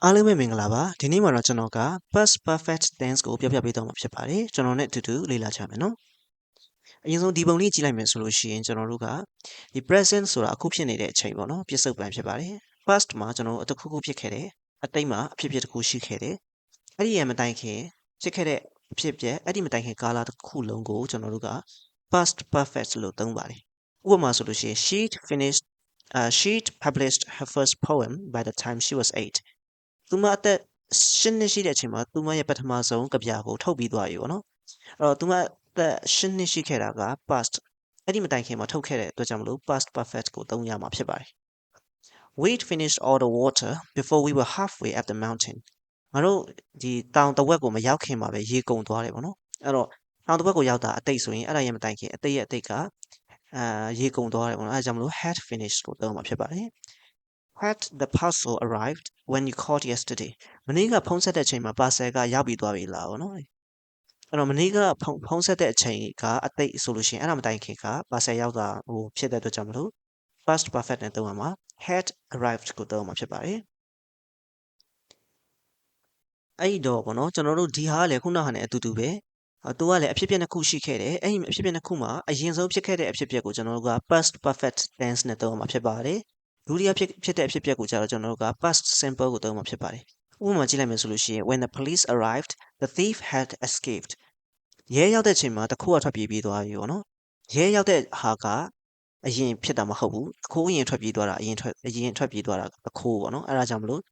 အားလုံးပဲမင်္ဂလာပါဒီနေ့မှာတော့ကျွန်တော်က past perfect tense ကိုပြပြပေးတော့မှာဖြစ်ပါတယ်ကျွန်တော်နဲ့အတူတူလေ့လာကြမယ်နော်အရင်ဆုံးဒီပုံလေးကြည့်လိုက်မယ်ဆိုလို့ရှိရင်ကျွန်တော်တို့ကဒီ present ဆိုတာအခုဖြစ်နေတဲ့အချိန်ပေါ့နော်ပြစ္ဆုတ်ပံဖြစ်ပါတယ် past မှာကျွန်တော်တို့တစ်ခုခုဖြစ်ခဲ့တယ်အတိတ်မှာအဖြစ်အပျက်တစ်ခုရှိခဲ့တယ်အဲ့ဒီရဲ့မတိုင်ခင်ဖြစ်ခဲ့တဲ့အဖြစ်အပျက်အဲ့ဒီမတိုင်ခင်ကာလတစ်ခုလုံးကိုကျွန်တော်တို့က past perfect လို့သုံးပါတယ်ဥပမာဆိုလို့ရှိရင် she'd published her first poem by the time she was 8သူမအသက်10နှစ်ရှိတဲ့အချိန်မှာသူမရဲ့ပထမဆုံးကဗျာကိုထုတ်ပြီးသွားပြီပေါ့နော်အဲ့တော့သူမအသက်10နှစ်ရှိခဲ့တာက past အဲ့ဒီမတိုင်ခင်မှာထုတ်ခဲ့တဲ့အတွက်ကြောင့်မလို့ past perfect ကိုသုံးရမှာဖြစ်ပါတယ် We'd finished all the water before we were halfway up the mountain ငါတို့ဒီတောင်တဝက်ကိုမရောက်ခင်မှာပဲရေကုန်သွားတယ်ပေါ့နော်အဲ့တော့တောင်တဝက်ကိုရောက်တာအတိတ်ဆိုရင်အဲ့ဒါရဲ့မတိုင်ခင်အတိတ်ရဲ့အတိတ်ကရေကုန်သွားတယ်ပေါ့နော်အဲ့ဒါကြောင့်မလို့ had finished ကိုသုံးမှာဖြစ်ပါတယ်Had the parcel arrived when you called yesterday မနေ့ကဖုန်းဆက်တဲ့အချိန်မှာ parcel ကရောက်ပြီးသွားပြီလားဗောနော်အဲ့တော့မနေ့ကဖုန်းဆက်တဲ့အချိန်ကအတိတ်ဆိုလို့ရှိရင်အဲ့ဒါမတိုင်ခင်က parcel ရောက်တာဟိုဖြစ်တဲ့အတွက်ကြောင့်မလို့ past perfect နဲ့သုံးရမှာ had arrived ကိုသုံးရမှာဖြစ်ပါတယ်အဲ့တော့ဗောနော်ကျွန်တော်တို့ဒီဟာကလည်းခုနကနဲ့အတူတူပဲသူကလည်းအဖြစ်အပျက်နှစ်ခုရှိခဲ့တယ်အဲ့ဒီအဖြစ်အပျက်နှစ်ခုမှာအရင်ဆုံးဖြစ်ခဲ့တဲ့အဖြစ်အပျက်ကိုကျွန်တော်တို့က past perfect tense နဲ့သုံးရမှာဖြစ်ပါတယ်ဒုတိယဖြစ်တဲ့အဖြစ်အပျက်ကိုကြာတော့ကျွန်တော်တို့က past simple ကိုသုံးမှာဖြစ်ပါတယ်ဥပမာကြည့်လိုက်မယ်ဆိုလို့ရှိရင် when the police arrived the thief had escaped ရဲရောက်တဲ့ချိန်မှာတခုကထွက်ပြေးပြီးသွားပြီပေါ့နော်ရဲရောက်တဲ့ဟာကအရင်ဖြစ်တာမဟုတ်ဘူးတခုအရင်ထွက်ပြေးသွားတာအရင်ထွက်ပြေးသွားတာတခုပေါ့နော်အဲ့ဒါကြောင့်မလို့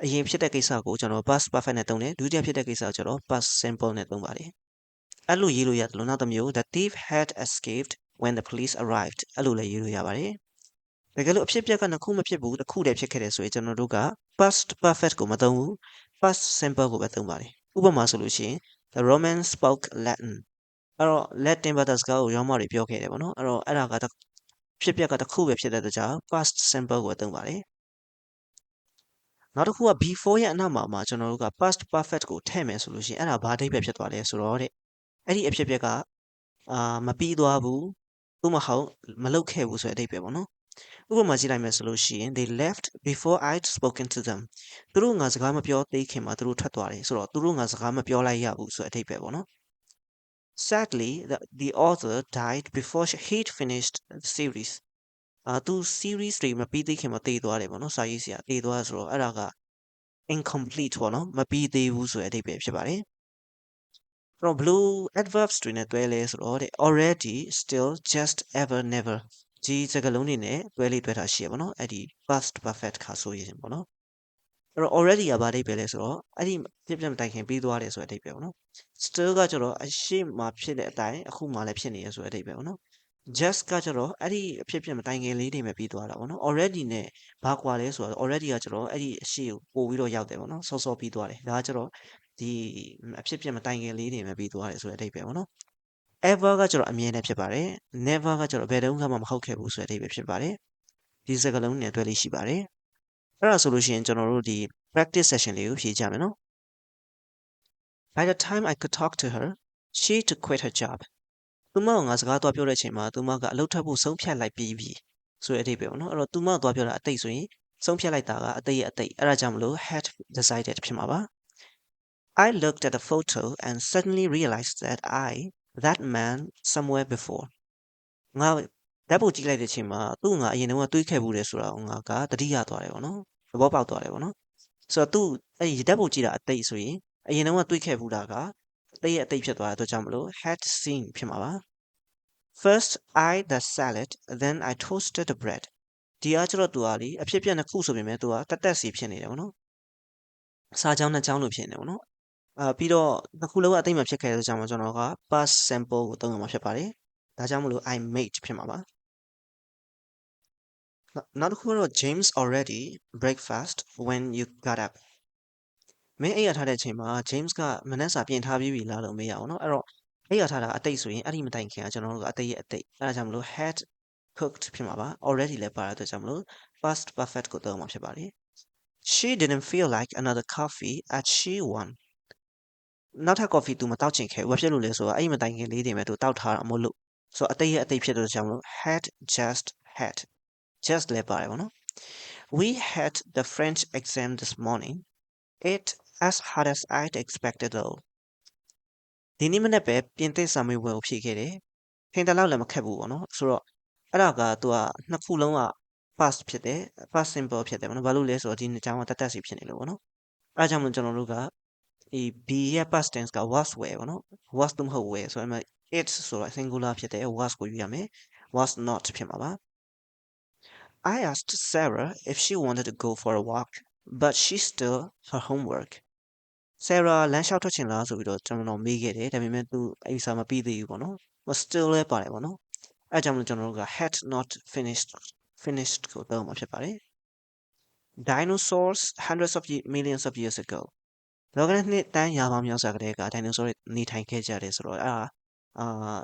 အရင်ဖြစ်တဲ့ကိစ္စကိုကျွန်တော် past perfect နဲ့သုံးတယ်ဒုတိယဖြစ်တဲ့ကိစ္စကိုကျွန်တော် past simple နဲ့သုံးပါတယ်အဲ့လိုရေးလို့ရတယ်လို့နောက်တစ်မျိုး the thief had escaped when the police arrived အဲ့လိုလည်းရေးလို့ရပါတယ်တကယ်လို့အဖြစ်အပျက်ကနှစ်ခုမဖြစ်ဘူးတစ်ခုတည်းဖြစ်ခဲ့တယ်ဆိုရင်ကျွန်တော်တို့က past perfect ကိုမသုံးဘူး past simple ကိုပဲသုံးပါတယ်ဥပမာဆိုလို့ရှိရင် the Romans spoke Latin အဲ့တော့ Latin ဘာသာစကားကိုရောမတွေပြောခဲ့တယ်ပေါ့နော်အဲ့တော့အဲ့ဒါကဖြစ်ပျက်ကတစ်ခုပဲဖြစ်တဲ့အတွက်ကြောင့် past simple ကိုသုံးပါတယ်နောက်တစ်ခုက before ရဲ့အနောက်မှာကျွန်တော်တို့က past perfect ကိုထည့်မယ်ဆိုလို့ရှိရင်အဲ့ဒါဘာအဓိပ္ပာယ်ဖြစ်သွားလဲဆိုတော့တဲ့အဲ့ဒီအဖြစ်အပျက်ကမပြီးသွားဘူးသို့မဟုတ်မလုပ်ခဲ့ဘူးဆိုတဲ့အဓိပ္ပာယ်ပေါ့နော်ဥပမာကြည့်လိုက်မယ်ဆိုလို့ရှိရင် they left before I'd spoken to them သူတို့ငါစကားမပြောသေးခင်မှာသူတို့ထွက်သွားတယ်ဆိုတော့သူတို့ငါစကားမပြောလိုက်ရဘူးဆိုတဲ့အဓိပ္ပာယ်ပေါ့နော် Sadly the author died before he'd finished the series သူ series တွေမပြီးသေးခင်မှာတည်သွားတယ်ပေါ့နော်စာရေးဆရာတည်သွားဆိုတော့အဲ့ဒါက incomplete ပေါ့နော်မပြီးသေးဘူးဆိုတဲ့အဓိပ္ပာယ်ဖြစ်ပါတယ်အဲ့တော့ blue adverbs တွေနဲ့တွဲလဲဆိုတော့တဲ့ already still just ever never ဒီစကားလုံးတွေနဲ့တွဲလေးတွဲထားရှိရပါတော့အဲ့ဒီ past perfect ခါဆိုရင်ပေါ့နော်အဲ့တော့ already ကဘာအဓိပ္ပာယ်လဲဆိုတော့အဲ့ဒီဖြစ်ပြန်တိုင်ခင်ပြီးသွားတယ်ဆိုတဲ့အဓိပ္ပာယ်ပေါ့နော် still ကကျတော့အရှိမဖြစ်တဲ့အတိုင်းအခုမှလည်းဖြစ်နေရဆိုတဲ့အဓိပ္ပာယ်ပေါ့နော် just ကကျတော့အဲ့ဒီအဖြစ်ပြန်မတိုင်ခင်လေးတွေပဲပြီးသွားတာပေါ့နော် already နဲ့ဘာကွာလဲဆိုတော့ already ကကျတော့အဲ့ဒီအရှိကိုပို့ပြီးတော့ရောက်တယ်ပေါ့နော်စောစောပြီးသွားတယ်ဒါကကျတော့ဒီအဖြစ်ပြန်မတိုင်ခင်လေးတွေပဲပြီးသွားတယ်ဆိုတဲ့အဓိပ္ပာယ်ပေါ့နော် ever ကကျတော့အမြဲတမ်းဖြစ်ပါတယ် never ကကျတော့ဘယ်တုန်းကမှမဟုတ်ခဲ့ဘူးဆိုတဲ့အဓိပ္ပာယ်ဖြစ်ပါတယ်ဒီစကားလုံးနဲ့တွဲလေးရှိပါတယ်အဲ့ဒါဆိုလို့ရှိရင်ကျွန်တော်တို့ဒီ practice session လေးကိုဖြေကြမယ်နော် By the time I could talk to her she'd quit her job သူမကငါစကားသွားပြောတဲ့အချိန်မှာသူမကအလုပ်ထပ်ဖို့ဆုံးဖြတ်လိုက်ပြီးပြီဆိုတဲ့အဓိပ္ပာယ်ပေါ့နော်အဲ့တော့သူမသွားပြောတာအတိတ်ဆိုရင်ဆုံးဖြတ်လိုက်တာကအတိတ်ရဲ့အတိတ်အဲ့ဒါကြောင့်မလို့ had decided ဖြစ်မှာပါ I looked at the photo and suddenly realized that man somewhere before ငါဓာတ်ပုံကြည့်လိုက်တဲ့အချိန်မှာသူ့ငါအရင်တုန်းကတွေးခဲ့ဘူးတယ်ဆိုတာကိုငါကသတိရသွားတယ်ပေါ့နော်သဘောပေါက်သွားတယ်ပေါ့နော်ဆိုတော့သူအဲ့ဒီဓာတ်ပုံကြည့်တာအတိတ်ဆိုရင်အရင်တုန်းကတွေးခဲ့ဘူးတာကအတိတ်ရဲ့အတိတ်ဖြစ်သွားတဲ့အတွက်ကြောင့်မလို့ had seen ဖြစ်မှာပါ First I the salad then I toasted the bread ဒီအားကျတော့သူကလေအဖြစ်ပြက်နှစ်ခုဆိုပေမဲ့သူကတက်စီဖြစ်နေတယ်ပေါ့နော်စာကြောင်းနှစ်ကြောင်းလို့ဖြစ်နေတယ်ပေါ့နော်ပြီးတော့တစ်ခုလုံးကအတိတ်မှာဖြစ်ခဲ့တဲ့ကြောင့်ကျွန်တော်က past simple ကိုသုံးရမှာဖြစ်ပါတယ်ဒါကြောင့်မလို့ I made ဖြစ်မှာပါနောက်တစ်ခုကတော့ James already breakfast when you got up မင်းအိပ်ရထားတဲ့အချိန်မှာ James ကမနက်စာပြင်ထားပြီးပြီလားလို့မေးရအောင်နော်အဲ့တော့အိပ်ရထားတာအတိတ်ဆိုရင်အဲ့ဒီမတိုင်ခင်ကကျွန်တော်တို့ကအတိတ်ရဲ့အတိတ်အဲ့ဒါကြောင့်မလို့ had cooked ဖြစ်မှာပါ already လည်းပါတဲ့အတွက်ကြောင့်မလို့ past perfect ကိုသုံးမှာဖြစ်ပါတယ် She didn't feel like another coffee at she won နောက်ထပ် coffee သူမတောက်ချင်ခဲ့ဘာဖြစ်လို့လဲဆိုတော့အဲ့ဒီမတိုင်ခင်လေးတွေပဲသူတောက်ထားတာမို့လို့ဆိုတော့အတိတ်ရဲ့အတိတ်ဖြစ်တဲ့အတွက်ကြောင့်မလို့ had just လည်းပါတယ်ပေါ့နော် We had the French exam this morning It as hard as I'd expected though. ဒီနေ့မနေ့ပဲပြင်သစ်စာမေးပွဲကိုဖြေခဲ့တယ်။ထင်တယ်လို့လည်းမခက်ဘူးပေါ့နော်။ဆိုတော့အဲ့ဒါကသူကနှစ်ခုလုံးက past ဖြစ်တယ် past simple ဖြစ်တယ်ပေါ့နော်။ဘာလို့လဲဆိုတော့ဒီနှစ်ကြောင်းကတက်တက်စီဖြစ်နေလို့ပေါ့နော်။အဲ့ဒါကြောင့်မလို့ကျွန်တော်တို့ကဒီ B ရဲ့ past tense က was were ပေါ့နော် was လို့မဟုတ် were ဆိုတော့အဲ့မှာ it ဆိုတော့ singular ဖြစ်တယ် was ကိုယူရမယ် was not ဖြစ်မှာပါ I asked Sarah if she wanted to go for a walk but she's still her homework Sarah လမ်းလျှောက်ထွက်ချင်လားဆိုပြီးတော့ကျွန်တော်မေးခဲ့တယ်ဒါပေမဲ့သူအဲ့ဒီစာမပြီးသေးဘူးပေါ့နော် was still လဲပါတယ်ပေါ့နော်အဲ့ကြောင့်မလို့ကျွန်တော်တို့က had not finished ကိုသုံးမှာဖြစ်ပါတယ် Dinosaurs hundreds of millions of years ago လောကနှစ်တန်းရာပေါင်းများစွာကတည်းက dinosaur တွေနေထိုင်ခဲ့ကြတယ်ဆိုတော့အဲ့ဒါအာ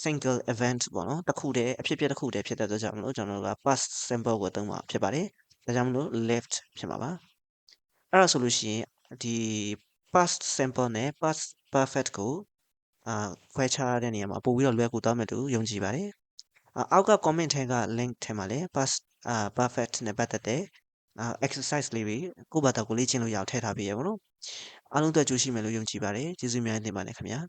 single event ပေါ့နော်တစ်ခုတည်းအဖြစ်အပျက်တစ်ခုတည်းဖြစ်တဲ့အတွက်ကြောင့်မလို့ကျွန်တော်တို့က past simple ကိုသုံးမှာဖြစ်ပါတယ်ဒါကြောင့်မလို့ lived ဖြစ်မှာပါအဲ့ဒါဆိုလို့ရှိရင်ဒီ past simple နဲ့ past perfect ကိုခွဲခြားတဲ့နေရာမှာပို့ပြီးတော့လွယ်ကူသွားမယ်လို့ယုံကြည်ပါတယ်အောက်က comment ထဲက link ထဲမှာလည်း past perfect နဲ့ပတ်သက်တဲ့ exercise လေးတွေကိုယ့်ဘာသာကိုလေ့ကျင့်လို့ရအောင်ထည့်ထားပေးရပါတော့အားလုံးအတွက်ကြိုးရှိမယ်လို့ယုံကြည်ပါတယ်ကျေးဇူးများတင်ပါတယ်ခင်ဗျာ